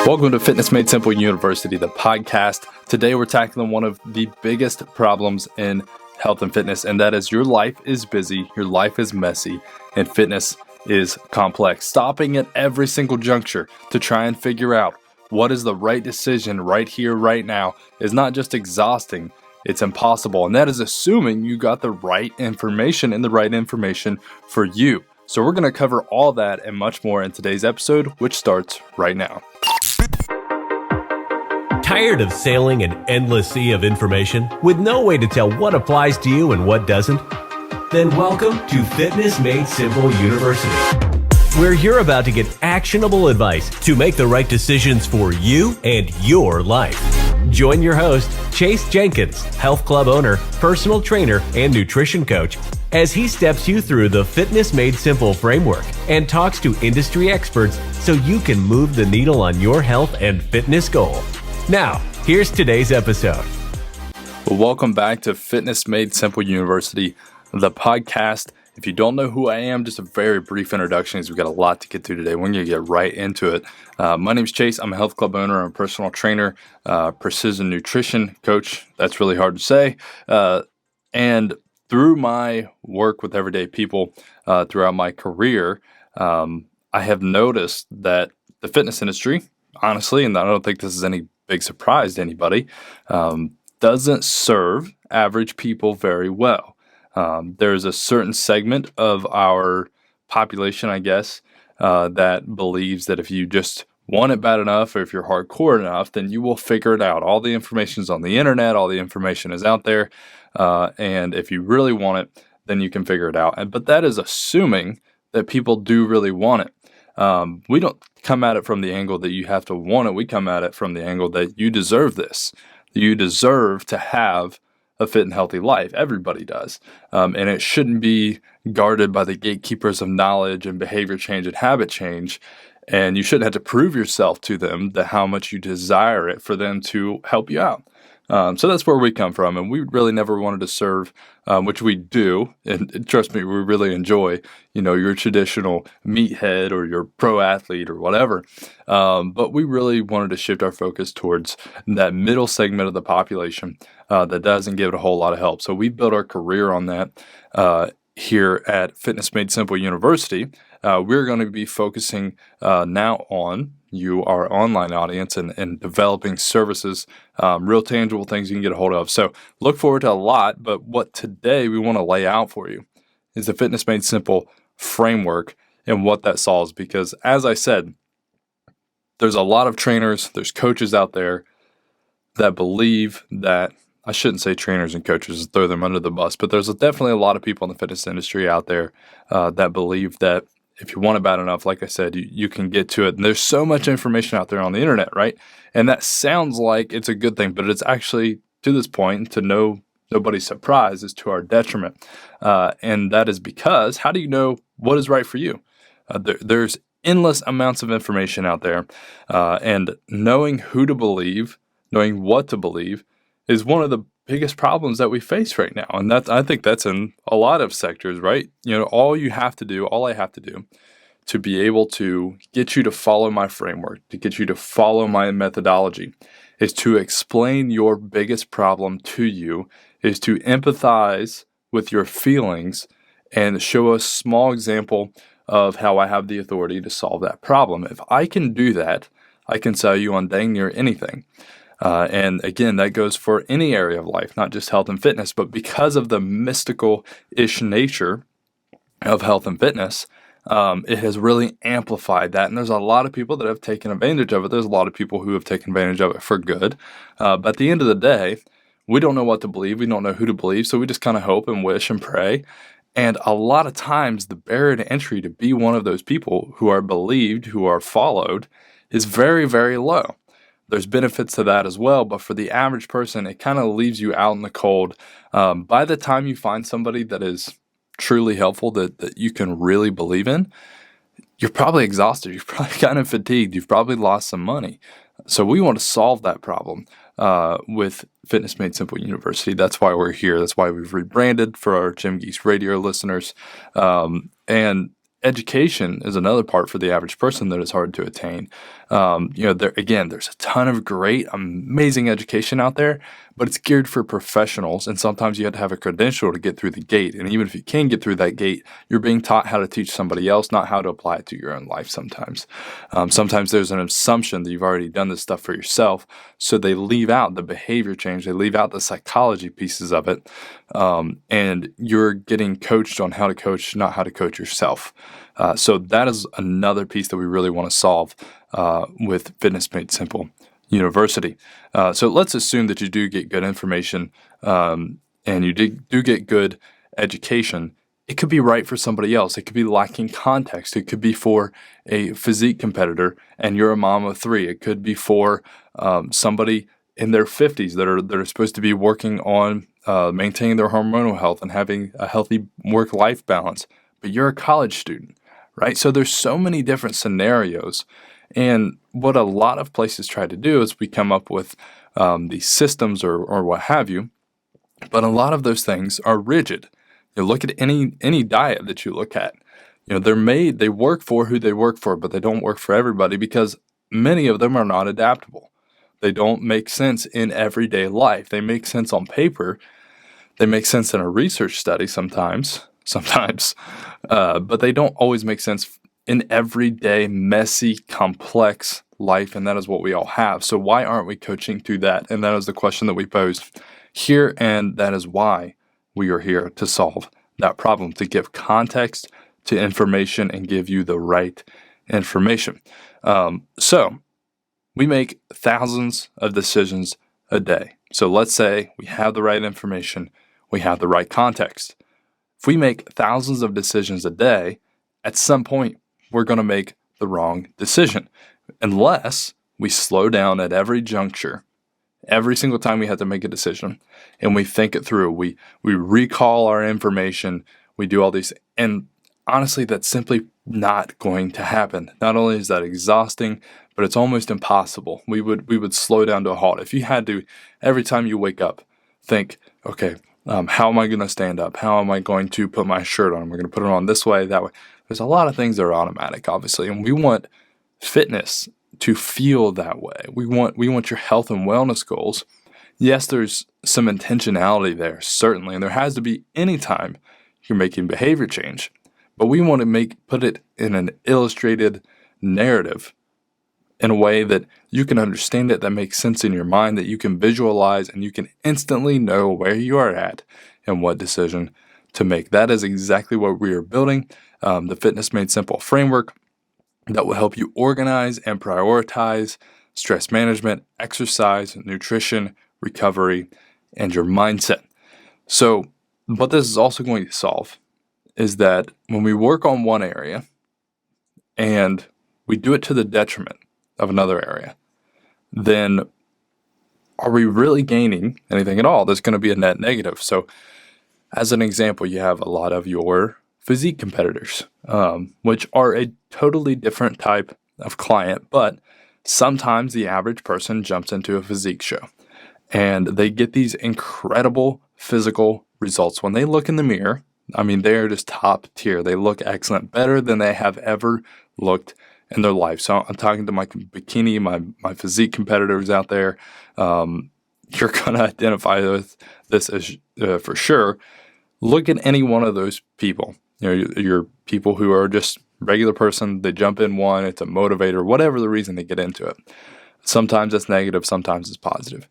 Welcome to Fitness Made Simple University, the podcast. Today we're tackling one of the biggest problems in health and fitness, and that is your life is busy, your life is messy, and fitness is complex. Stopping at every single juncture to try and figure out what is the right decision right here, right now, is not just exhausting, it's impossible. And that is assuming you got the right information and the right information for you. So we're going to cover all that and much more in today's episode, which starts right now. Tired of sailing an endless sea of information with no way to tell what applies to you and what doesn't? Then welcome to Fitness Made Simple University, where you're about to get actionable advice to make the right decisions for you and your life. Join your host, Chase Jenkins, health club owner, personal trainer, and nutrition coach, as he steps you through the Fitness Made Simple framework and talks to industry experts so you can move the needle on your health and fitness goal. Now, here's today's episode. Well, welcome back to Fitness Made Simple University, the podcast. If you don't know who I am, just a very brief introduction as we've got a lot to get to today. We're going to get right into it. My name's Chase. I'm a health club owner. I'm a personal trainer, precision nutrition coach. That's really hard to say. And through my work with everyday people throughout my career, I have noticed that the fitness industry, honestly, and I don't think this is any big surprise to anybody, doesn't serve average people very well. There's a certain segment of our population, I guess, that believes that if you just want it bad enough or if you're hardcore enough, then you will figure it out. All the information's on the internet, all the information is out there, and if you really want it, then you can figure it out. But that is assuming that people do really want it. We don't come at it from the angle that you have to want it. We come at it from the angle that you deserve this. You deserve to have a fit and healthy life. Everybody does. And it shouldn't be guarded by the gatekeepers of knowledge and behavior change and habit change. And you shouldn't have to prove yourself to them that how much you desire it for them to help you out. So that's where we come from. And we really never wanted to serve, which we do. And trust me, we really enjoy, your traditional meathead or your pro athlete or whatever. But we really wanted to shift our focus towards that middle segment of the population that doesn't give it a whole lot of help. So we built our career on that here at Fitness Made Simple University. We're going to be focusing now on you, our online audience, and developing services, real tangible things you can get a hold of. So look forward to a lot, but what today we want to lay out for you is the Fitness Made Simple framework and what that solves. Because as I said, there's a lot of trainers, there's coaches out there that believe that, I shouldn't say trainers and coaches, throw them under the bus, but there's definitely a lot of people in the fitness industry out there that believe that if you want it bad enough, like I said, you can get to it. And there's so much information out there on the internet, right? And that sounds like it's a good thing, but it's actually, to this point, to nobody's surprise, is to our detriment. And that is because, how do you know what is right for you? There's endless amounts of information out there. And knowing who to believe, knowing what to believe, is one of the biggest problems that we face right now. And I think that's in a lot of sectors, right? All I have to do to be able to get you to follow my framework, to get you to follow my methodology, is to explain your biggest problem to you, is to empathize with your feelings and show a small example of how I have the authority to solve that problem. If I can do that, I can sell you on dang near anything. And again, that goes for any area of life, not just health and fitness, but because of the mystical-ish nature of health and fitness, it has really amplified that. And there's a lot of people that have taken advantage of it. There's a lot of people who have taken advantage of it for good. But at the end of the day, we don't know what to believe. We don't know who to believe. So we just kind of hope and wish and pray. And a lot of times the barrier to entry to be one of those people who are believed, who are followed, is very, very low. There's benefits to that as well, but for the average person, it kind of leaves you out in the cold. By the time you find somebody that is truly helpful, that you can really believe in, you're probably exhausted. You're probably kind of fatigued. You've probably lost some money. So we want to solve that problem with Fitness Made Simple University. That's why we're here. That's why we've rebranded for our Gym Geeks Radio listeners. And education is another part for the average person that is hard to attain. There's a ton of great, amazing education out there, but it's geared for professionals, and sometimes you have to have a credential to get through the gate. And even if you can get through that gate, you're being taught how to teach somebody else, not how to apply it to your own life sometimes. Sometimes there's an assumption that you've already done this stuff for yourself, so they leave out the behavior change, they leave out the psychology pieces of it, and you're getting coached on how to coach, not how to coach yourself. So that is another piece that we really want to solve with Fitness Made Simple University. So let's assume that you do get good information and you do get good education. It could be right for somebody else. It could be lacking context. It could be for a physique competitor and you're a mom of 3. It could be for somebody in their 50s that are supposed to be working on maintaining their hormonal health and having a healthy work-life balance, but you're a college student, right? So there's so many different scenarios. And what a lot of places try to do is we come up with these systems or what have you, but a lot of those things are rigid. You look at any diet that you look at, they work for who they work for, but they don't work for everybody because many of them are not adaptable. They don't make sense in everyday life. They make sense on paper. They make sense in a research study sometimes, but they don't always make sense in everyday, messy, complex life, and that is what we all have. So why aren't we coaching through that? And that is the question that we posed here, and that is why we are here to solve that problem, to give context to information and give you the right information. So we make thousands of decisions a day. So let's say we have the right information, we have the right context. If we make thousands of decisions a day, at some point, we're going to make the wrong decision unless we slow down at every juncture, every single time we have to make a decision, and we think it through. We recall our information, we do all these, and honestly, that's simply not going to happen. Not only is that exhausting, but it's almost impossible. We would slow down to a halt. If you had to, every time you wake up, think, okay, how am I going to stand up? How am I going to put my shirt on? Am I going to put it on this way, that way? There's a lot of things that are automatic, obviously, and we want fitness to feel that way. We want your health and wellness goals. Yes, there's some intentionality there, certainly, and there has to be any time you're making behavior change. But we want to put it in an illustrated narrative in a way that you can understand it, that makes sense in your mind, that you can visualize, and you can instantly know where you are at and what decision to make. That is exactly what we are building, the Fitness Made Simple framework that will help you organize and prioritize stress management, exercise, nutrition, recovery, and your mindset. So what this is also going to solve is that when we work on one area and we do it to the detriment of another area, then are we really gaining anything at all? There's going to be a net negative. So as an example, you have a lot of your physique competitors, which are a totally different type of client, but sometimes the average person jumps into a physique show and they get these incredible physical results. When they look in the mirror, I mean, they're just top tier. They look excellent, better than they have ever looked in their life. So I'm talking to my bikini, my physique competitors out there. You're going to identify with this as, for sure. Look at any one of those people. Your people who are just regular person. They jump in one. It's a motivator, whatever the reason they get into it. Sometimes it's negative. Sometimes it's positive.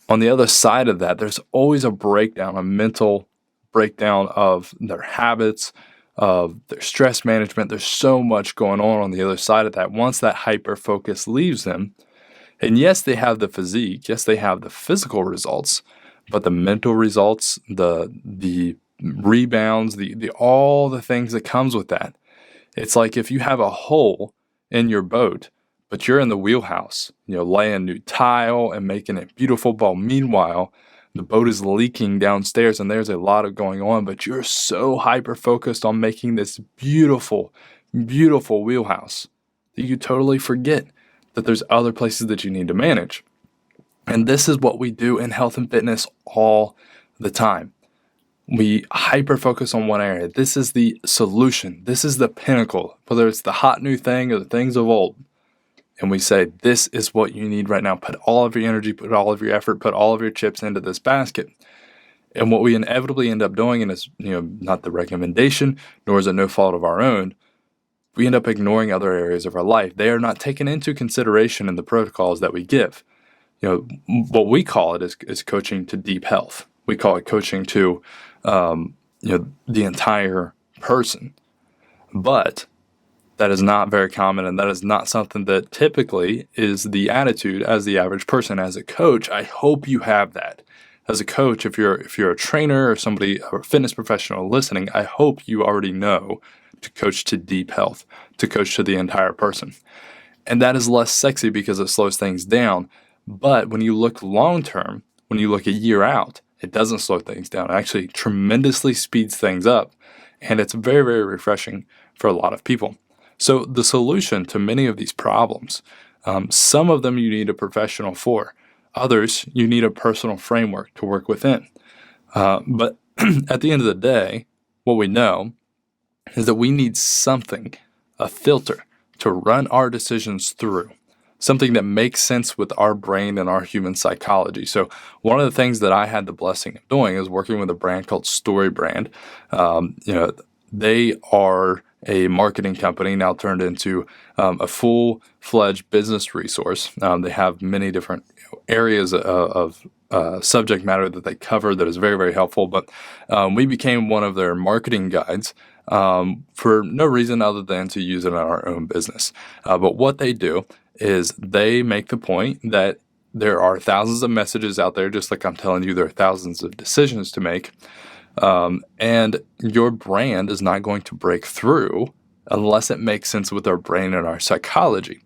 On the other side of that, there's always a breakdown, a mental breakdown of their habits, of their stress management. There's so much going on the other side of that. Once that hyper focus leaves them, and yes, they have the physique, yes, they have the physical results, but the mental results, the rebounds, the all the things that comes with that. It's like if you have a hole in your boat, but you're in the wheelhouse, laying new tile and making it beautiful. But meanwhile, the boat is leaking downstairs and there's a lot of going on, but you're so hyper-focused on making this beautiful, beautiful wheelhouse that you totally forget that there's other places that you need to manage. And this is what we do in health and fitness all the time. We hyper focus on one area. This is the solution. This is the pinnacle, whether it's the hot new thing or the things of old. And we say, this is what you need right now. Put all of your energy, put all of your effort, put all of your chips into this basket. And what we inevitably end up doing, and it's not the recommendation, nor is it no fault of our own, we end up ignoring other areas of our life. They are not taken into consideration in the protocols that we give. What we call it is coaching to deep health. We call it coaching to the entire person. But that is not very common, and that is not something that typically is the attitude as the average person. As a coach, I hope you have that. As a coach, if you're a trainer or somebody or a fitness professional listening, I hope you already know to coach to deep health, to coach to the entire person. And that is less sexy because it slows things down. But when you look long term, when you look a year out, it doesn't slow things down. It actually tremendously speeds things up. And it's very, very refreshing for a lot of people. So the solution to many of these problems, some of them you need a professional for. Others, you need a personal framework to work within. But at the end of the day, what we know is that we need something, a filter, to run our decisions through. Something that makes sense with our brain and our human psychology. So one of the things that I had the blessing of doing is working with a brand called Story Brand. They are a marketing company now turned into a full-fledged business resource. They have many different areas of subject matter that they cover that is very, very helpful. But we became one of their marketing guides for no reason other than to use it in our own business. But what they do is they make the point that there are thousands of messages out there, just like I'm telling you, there are thousands of decisions to make. And your brand is not going to break through unless it makes sense with our brain and our psychology.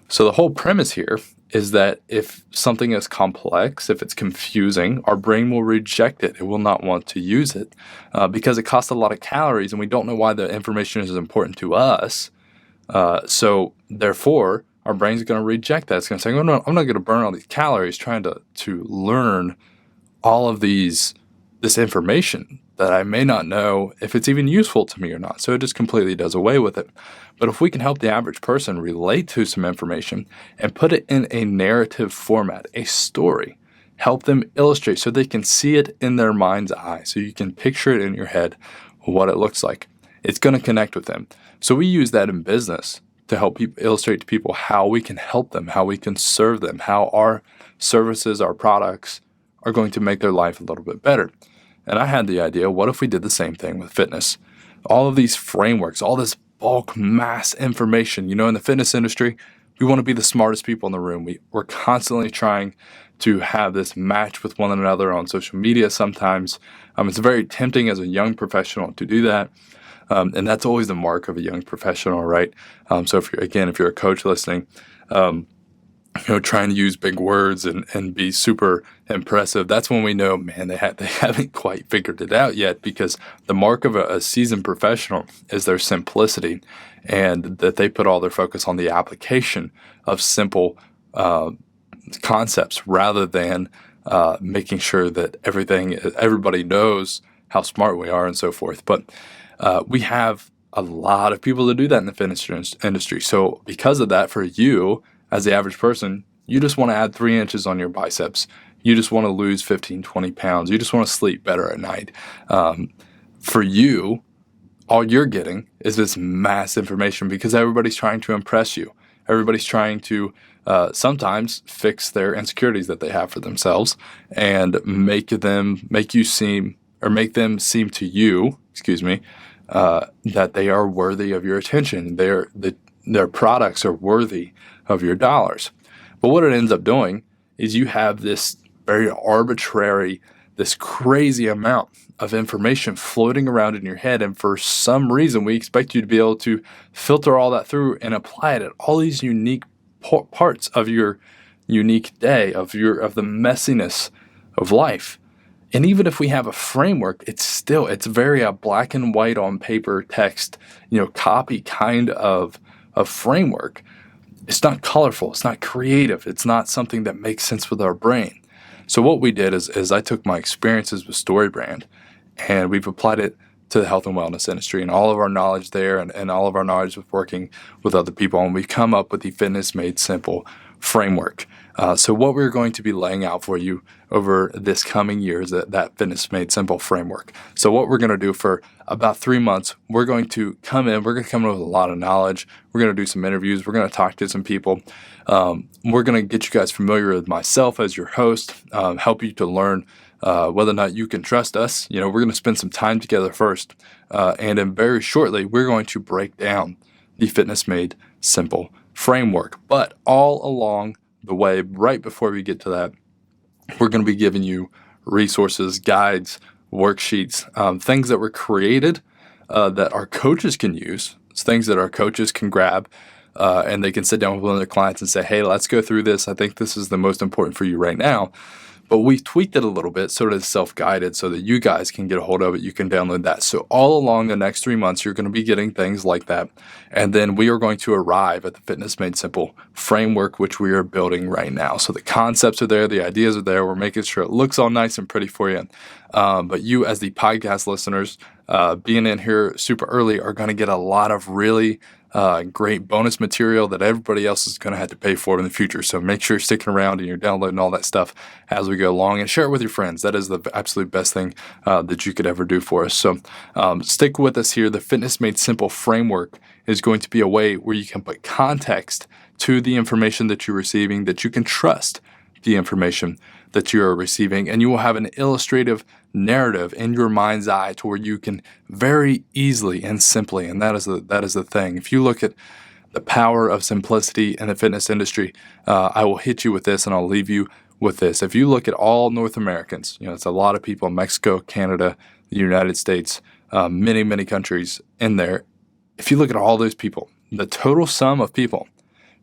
So the whole premise here is that if something is complex, if it's confusing, our brain will reject it. It will not want to use it because it costs a lot of calories and we don't know why the information is important to us. So therefore, our brain's going to reject that. It's going to say, oh, no, I'm not going to burn all these calories trying to learn all of this information that I may not know if it's even useful to me or not. So it just completely does away with it. But if we can help the average person relate to some information and put it in a narrative format, a story, help them illustrate so they can see it in their mind's eye, so you can picture it in your head what it looks like, it's going to connect with them. So we use that in business to help people illustrate to people how we can help them, how we can serve them, how our services, our products are going to make their life a little bit better. And I had the idea, what if we did the same thing with fitness? All of these frameworks, all this bulk mass information, in the fitness industry, we want to be the smartest people in the room. We're constantly trying to have this match with one another on social media sometimes. It's very tempting as a young professional to do that. And that's always the mark of a young professional, right? So if you're a coach listening, trying to use big words and be super impressive, that's when we know, man, they haven't quite figured it out yet, because the mark of a seasoned professional is their simplicity and that they put all their focus on the application of simple concepts rather than making sure that everybody knows how smart we are and so forth. But we have a lot of people that do that in the fitness industry. So because of that, for you, as the average person, you just want to add 3 inches on your biceps. You just want to lose 15, 20 pounds. You just want to sleep better at night. For you, all you're getting is this mass information because everybody's trying to impress you. Everybody's trying to sometimes fix their insecurities that they have for themselves and make them seem to you, that they are worthy of your attention. Their products are worthy of your dollars. But what it ends up doing is you have this very arbitrary, this crazy amount of information floating around in your head. And for some reason, we expect you to be able to filter all that through and apply it at all these unique parts of your unique day, of the messiness of life. And even if we have a framework, it's very a black and white on paper text, copy kind of framework. It's not colorful. It's not creative. It's not something that makes sense with our brain. So what we did is I took my experiences with StoryBrand and we've applied it to the health and wellness industry and all of our knowledge there and all of our knowledge with working with other people. And we've come up with the Fitness Made Simple framework. So what we're going to be laying out for you over this coming year is that Fitness Made Simple framework. So what we're going to do for about 3 months, we're going to come in with a lot of knowledge. We're going to do some interviews. We're going to talk to some people. We're going to get you guys familiar with myself as your host, help you to learn whether or not you can trust us. We're going to spend some time together first. And then very shortly, we're going to break down the Fitness Made Simple framework. But all along the way, right before we get to that, we're going to be giving you resources, guides, worksheets, things that were created that our coaches can use. It's things that our coaches can grab and they can sit down with one of their clients and say, hey, let's go through this. I think this is the most important for you right now. But we've tweaked it a little bit so that it's self-guided so that you guys can get a hold of it. You can download that. So all along the next 3 months, you're going to be getting things like that. And then we are going to arrive at the Fitness Made Simple framework, which we are building right now. So the concepts are there. The ideas are there. We're making sure it looks all nice and pretty for you. But you as the podcast listeners, being in here super early are going to get a lot of really great bonus material that everybody else is going to have to pay for in the future. So make sure you're sticking around and you're downloading all that stuff as we go along and share it with your friends. That is the absolute best thing that you could ever do for us. So stick with us here. The Fitness Made Simple framework is going to be a way where you can put context to the information that you're receiving, that you can trust the information that you are receiving, and you will have an illustrative narrative in your mind's eye to where you can very easily and simply, and that is the thing. If you look at the power of simplicity in the fitness industry, I will hit you with this and I'll leave you with this. If you look at all North Americans, it's a lot of people, Mexico, Canada, the United States, many, many countries in there. If you look at all those people, the total sum of people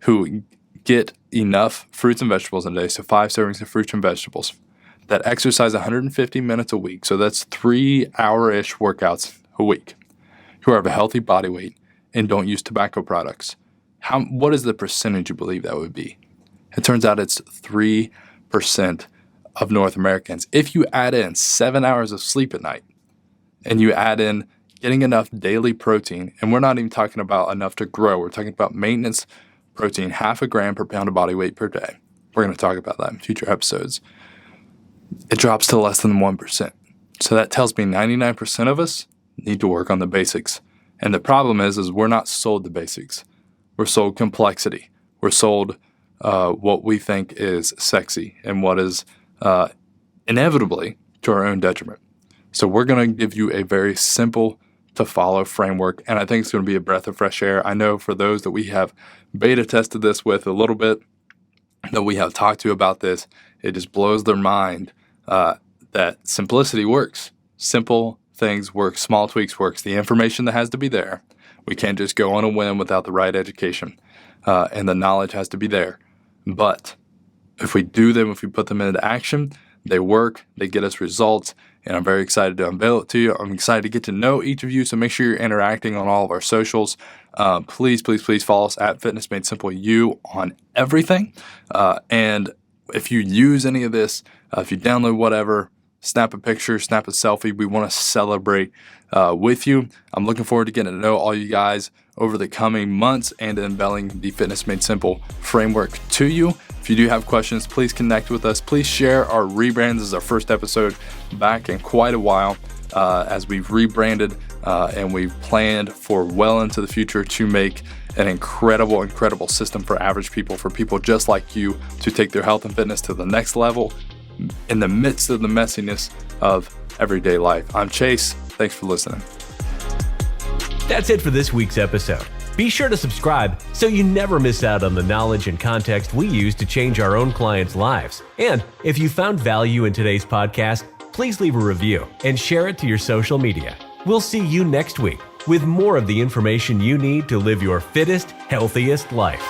who get enough fruits and vegetables in a day, so 5 servings of fruits and vegetables, that exercise 150 minutes a week, so that's 3-hour-ish workouts a week, who have a healthy body weight and don't use tobacco products. What is the percentage you believe that would be? It turns out it's 3% of North Americans. If you add in 7 hours of sleep at night, and you add in getting enough daily protein, and we're not even talking about enough to grow, we're talking about maintenance protein, 0.5 gram per pound of body weight per day. We're going to talk about that in future episodes. It drops to less than 1%. So that tells me 99% of us need to work on the basics. And the problem is we're not sold the basics. We're sold complexity. We're sold what we think is sexy and what is inevitably to our own detriment. So we're going to give you a very simple to follow framework, and I think it's going to be a breath of fresh air. I know for those that we have beta tested this with a little bit, that we have talked to about this, it just blows their mind that simplicity works. Simple things work. Small tweaks works. The information that has to be there. We can't just go on a whim without the right education, and the knowledge has to be there. But if we do them, if we put them into action, they work, they get us results, and I'm very excited to unveil it to you. I'm excited to get to know each of you, so make sure you're interacting on all of our socials. Please follow us at Fitness Made Simple U on everything. And if you use any of this, if you download whatever, snap a picture, snap a selfie, we want to celebrate with you. I'm looking forward to getting to know all you guys over the coming months and unveiling the Fitness Made Simple framework to you. If you do have questions, please connect with us. Please share our rebrand. This is our first episode back in quite a while as we've rebranded and we've planned for well into the future to make an incredible system for average people, for people just like you to take their health and fitness to the next level in the midst of the messiness of everyday life. I'm Chase. Thanks for listening. That's it for this week's episode. Be sure to subscribe so you never miss out on the knowledge and context we use to change our own clients' lives. And if you found value in today's podcast, please leave a review and share it to your social media. We'll see you next week with more of the information you need to live your fittest, healthiest life.